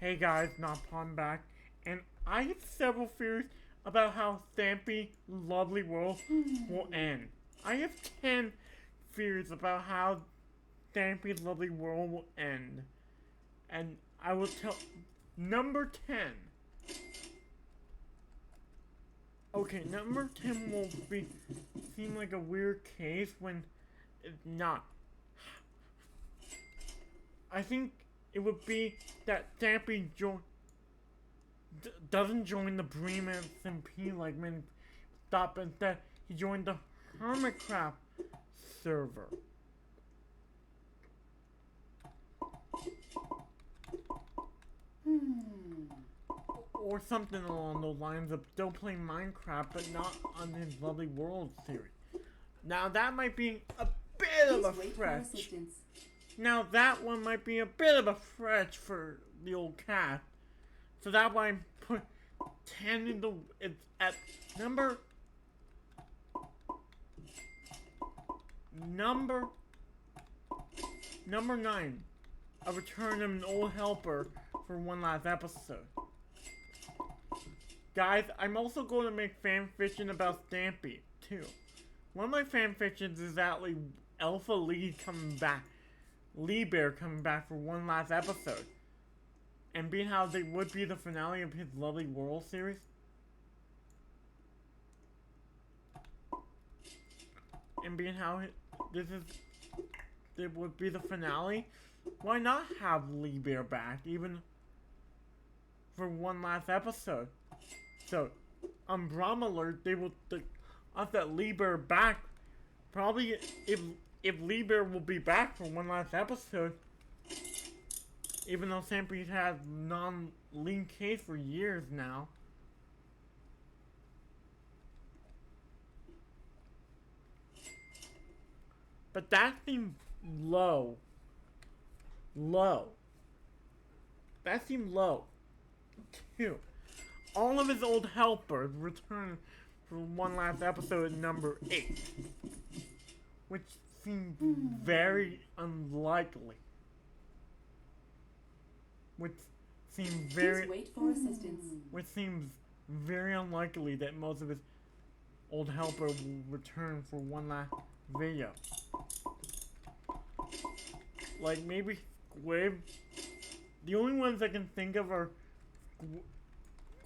Hey guys, Napalm back, and I have several theories about how Stampy Lovely World will end. I have 10 theories about how Stampy's Lovely World will end. And I will tell number 10. Okay, number 10 will be seem like a weird case when it's not. I think it would be that Stampy doesn't join the Bream and SMP like many thought, but instead he joined the Hermitcraft server. Or something along those lines of still playing Minecraft, but not on his Lovely World series. Now that might be a bit of a stretch. Now that one might be a bit of a stretch for the old cat. So that's why I put 10 in the. It's at number 9. A return of an old helper for one last episode. Guys, I'm also going to make fanfiction about Stampy too. One of my fanfictions is actually Alpha Lee coming back. Lee Bear coming back for one last episode. And being how they would be the finale of his Lovely World series. And being how it would be the finale. Why not have Lee Bear back, even for one last episode? So, on Brahma Alert, they will us that Lee Bear back. Probably if Lee Bear will be back for one last episode, even though Stampy has non-lean case for years now. But that seemed low. That seemed low. Too. All of his old helpers return for one last episode at number 8. Which seemed very unlikely. Which seems very... Please wait for assistance. Which seems very unlikely that most of his old helper will return for one last video. Like maybe Squid. The only ones I can think of are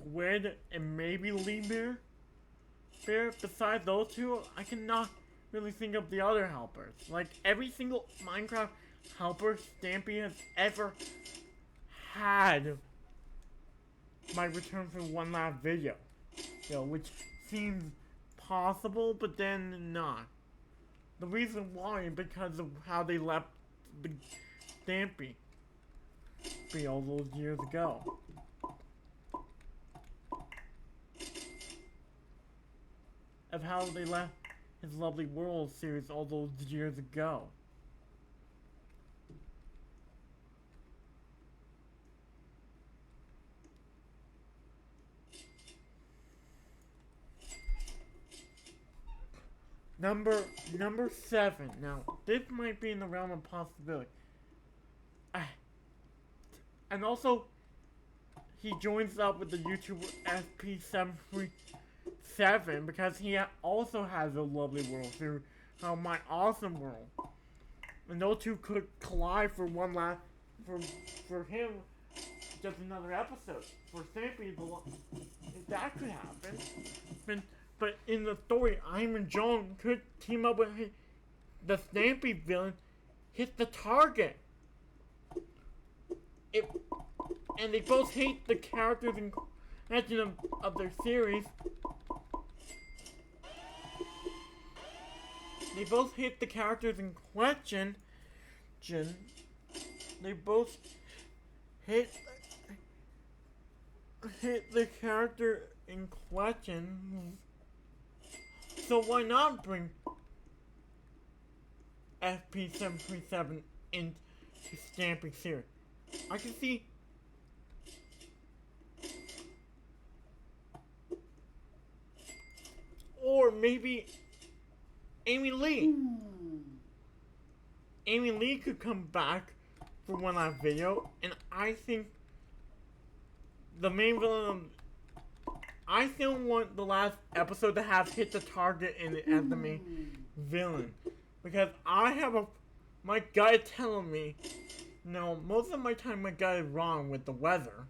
Squid and maybe Lee Bear. Besides those two, I cannot really think of the other helpers. Like every single Minecraft helper Stampy has ever had might return for one last video. Which seems possible, but then not. The reason why is because of how they left the Stampy all those years ago. Of how they left his Lovely World series all those years ago. Number 7. Now, this might be in the realm of possibility. And also, he joins up with the YouTuber SP737 because he also has a Lovely World series called My Awesome World. And those two could collide for one last, for him, just another episode. For Stampy, if that could happen. But in the story, Iron John could team up with the Stampy villain, hit the target. And they both hate the characters in question of their series. They both hate the characters in question. They both hate the character in question. So why not bring FP737 into Stampy series? I can see or maybe Amy Lee. Amy Lee could come back for one last video, and I think the main villain. I still want the last episode to have hit the target in it as the main villain, because I have my gut telling me. No, most of my time my gut is wrong with the weather,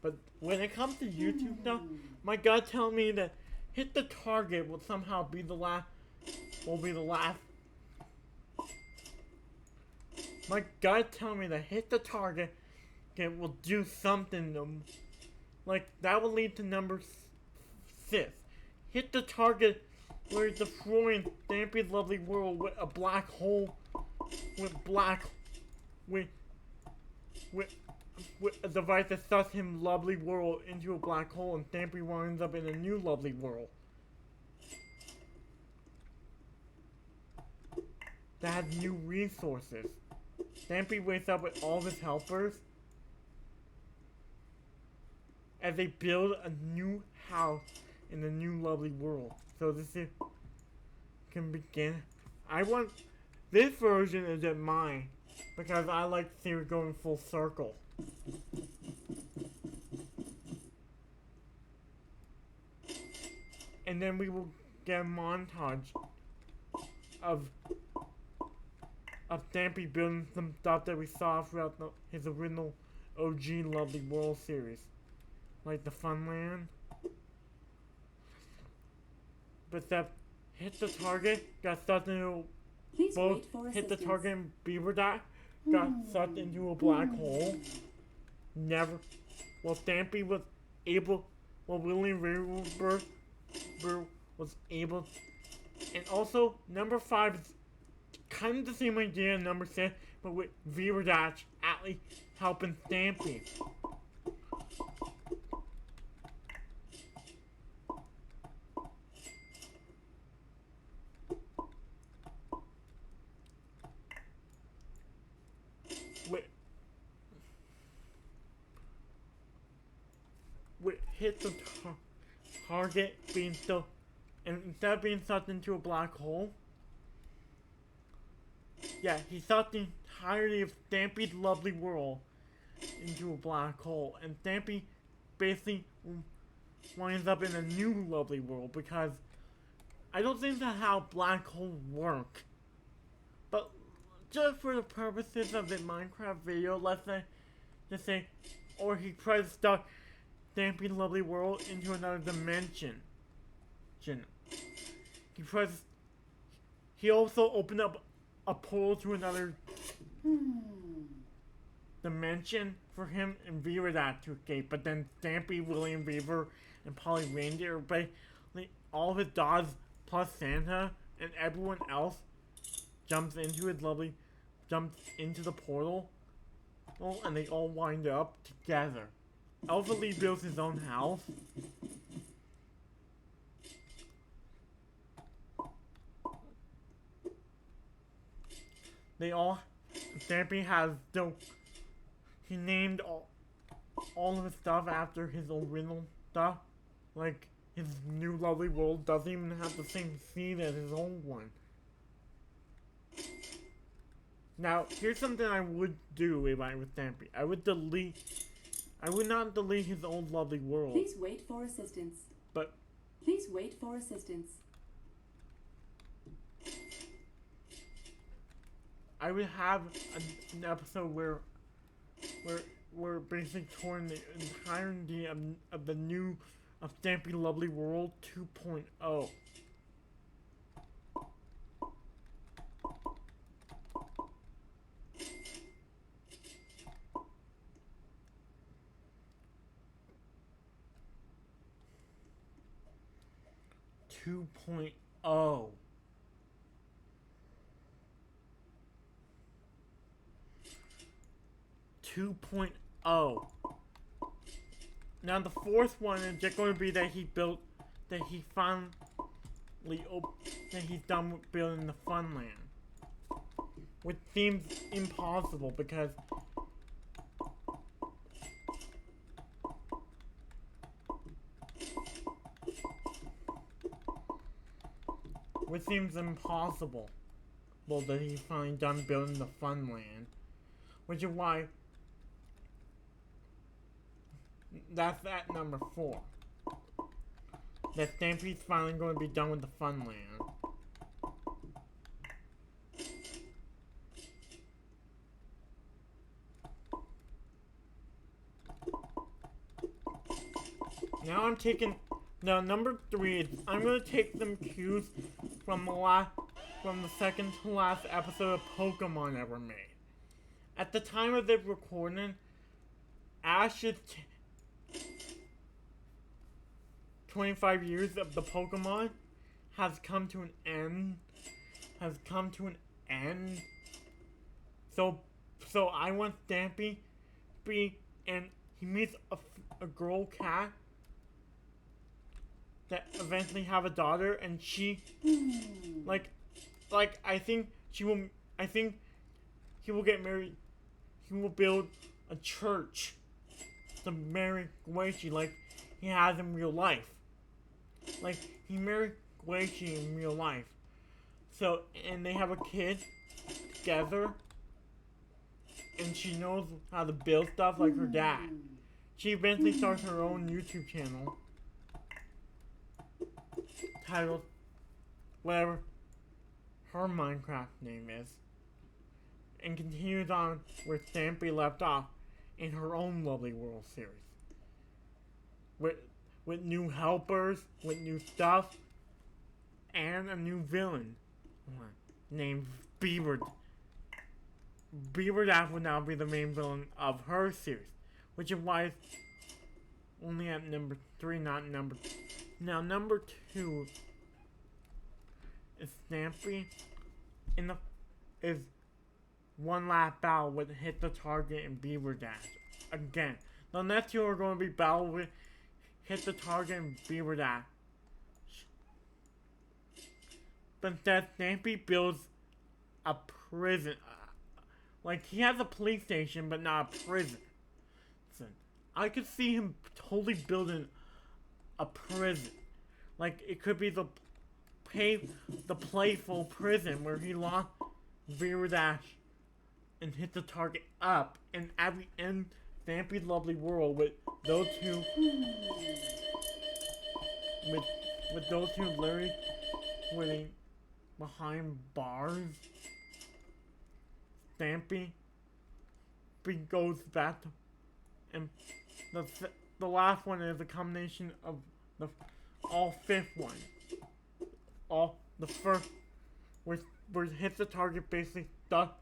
but when it comes to YouTube stuff, my gut tells me that hit the target will somehow be the last. Will be the last. My gut tells me that hit the target, it will do something. Like that will lead to number 6. Hit the target where it's destroying Stampy's lovely world with a black hole, with a device that sucks him lovely world into a black hole, and Stampy winds up in a new lovely world that has new resources. Stampy wakes up with all of his helpers as they build a new house in the new lovely world. So this can begin. I want this version is at mine because I like to see it going full circle. And then we will get a montage of Stampy building some stuff that we saw throughout his original OG Lovely World series. Like the Funland. But that hit the target, got sucked into both hit the target and Beaver Dot got sucked into a black hole. Never. Well, Stampy was able. Well, William Reber was able. And also, number 5 is kind of the same idea as number 6, but with Beaver Dot actually helping Stampy. With hit the target being still, and instead of being sucked into a black hole, yeah, he sucked the entirety of Stampy's lovely world into a black hole, and Stampy basically winds up in a new lovely world, because I don't think that's how black holes work. But just for the purposes of the Minecraft video, let's say, just say, or he tries to stuck Stampy's lovely world into another dimension. He also opened up a portal to another dimension for him and Beaver Dot to escape. But then Stampy, William Beaver, and Polly Reindeer, all of his dogs plus Santa and everyone else jumps into the portal, and they all wind up together. Alpha Lee builds his own house. Stampy has he named all of his stuff after his original stuff. Like, his new lovely world doesn't even have the same scene as his old one. Now, here's something I would do if I was Stampy. I would not delete his old lovely world. Please wait for assistance. But please wait for assistance. I would have an episode where basically touring the entirety of the new Stampy Lovely World 2.0. Oh. Now the fourth one is just going to be that he's done with building the Funland. Which seems impossible because well, that he's finally done building the Funland. Which is why That's at number 4. That Stampy's finally going to be done with the Funland. Now I'm taking, now number 3 is, I'm going to take some cues from the second to last episode of Pokemon ever made. At the time of this recording, Ash's 25 years of the Pokemon has come to an end. So I want Stampy to be, and he meets a girl cat that eventually have a daughter, and she, I think he will get married. He will build a church to marry Glacier like he has in real life. Like, he married Glacier in real life. So, and they have a kid together, and she knows how to build stuff like her dad. She eventually starts her own YouTube channel titled whatever her Minecraft name is, and continues on where Stampy left off in her own Lovely World series. With new helpers, with new stuff, and a new villain named Beaver. Beaver Dash will now be the main villain of her series, which is why it's only at number 3, not number 2. Now, number 2 is Stampy is one lap battle with Hit the Target and Beaver Dash. Again, the next 2 are going to be battle with Hit the Target and Beaver Dash. But instead, Stampy builds a prison. Like, he has a police station, but not a prison. So, I could see him totally building a prison. Like, it could be the playful prison where he locked Beaver Dash and Hit the Target up, and at the end, Stampy's Lovely World with those two, with those two literally waiting behind bars. Stampy goes back to, and the last one is a combination of all 5th one. All the first where Hit the Target basically stuck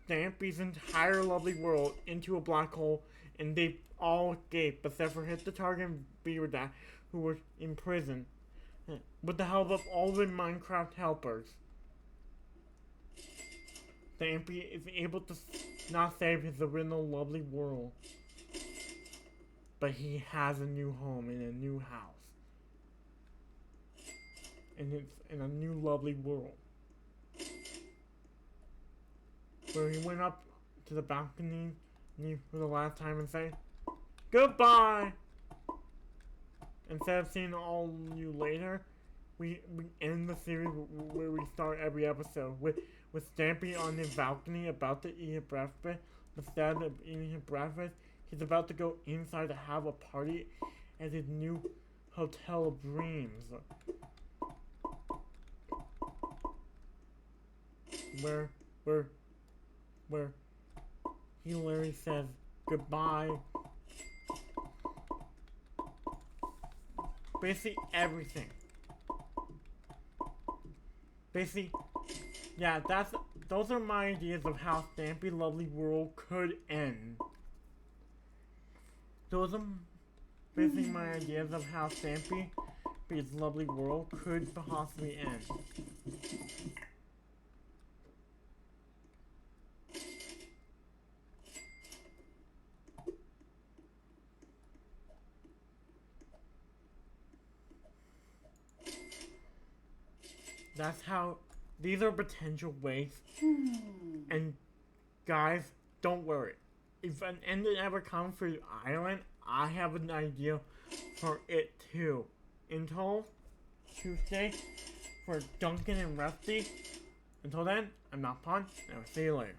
Stampy's entire Lovely World into a black hole, and they all escaped except for Hit the Target and Beaver Dash, who were in prison with the help of all the Minecraft helpers. Stampy is able to not save his original Lovely World, but he has a new home in a new house, and it's in a new Lovely World, where he went up to the balcony for the last time and said, "Goodbye!" Instead of seeing all you later, we end the series where we start every episode with Stampy on the balcony about to eat his breakfast. Instead of eating his breakfast, he's about to go inside to have a party at his new hotel of dreams, where he literally says goodbye. Basically everything. Basically, yeah, those are my ideas of how Stampy Lovely World could end. Those are basically my ideas of how Stampy's Lovely World could possibly end. That's how, these are potential ways. And guys, don't worry. If an ending ever comes for the island, I have an idea for it too. Until Tuesday for Duncan and Rusty. Until then, I'm not Pun, and I'll see you later.